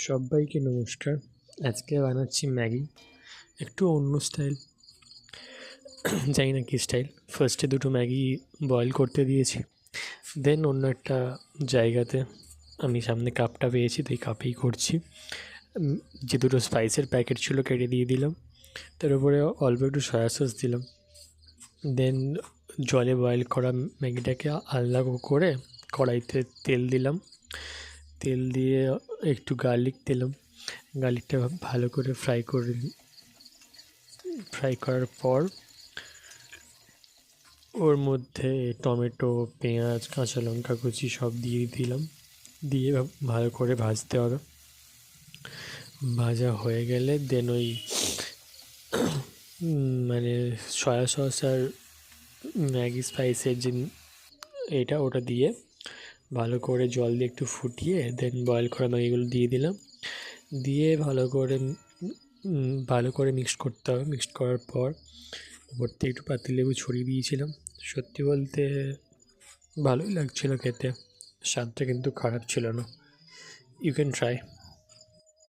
সবাইকে নমস্কার। আজকে বানাচ্ছি ম্যাগি, একটু অন্য স্টাইল। জানি না কী স্টাইল। ফার্স্টে দুটো ম্যাগি বয়েল করতে দিয়েছি, দেন অন্য একটা জায়গাতে আমি সামনে কাপটা পেয়েছি, তো এই কাপেই করছি। যে দুটো স্পাইসের প্যাকেট ছিল কেটে দিয়ে দিলাম, তার উপরে অল্প একটু সয়া সস দিলাম। দেন জলে বয়েল করা ম্যাগিটাকে আলাদা করে কড়াইতে তেল দিলাম, তেল দিয়ে একটু গার্লিক দিলাম। গার্লিকটা ভালো করে ফ্রাই করার পর ওর মধ্যে টমেটো, পেঁয়াজ, কাঁচা লঙ্কা কুচি সব দিয়ে দিলাম, দিয়ে ভালো করে ভাজতে হবে। ভাজা হয়ে গেলে দেন ওই মানে সয়া সস আর ম্যাগি স্পাইসের যে ওটা দিয়ে ভালো করে জল দিয়ে একটু ফুটিয়ে দেন বয়েল করা ম্যাগিগুলো দিয়ে দিলাম, দিয়ে ভালো করে মিক্সড করতে হবে। মিক্সড করার পর উপর থেকে একটু পাতিলেবু ছড়িয়ে দিয়েছিলাম। সত্যি বলতে ভালোই লাগছিলো খেতে, স্বাদটা কিন্তু খারাপ ছিল না। You can try.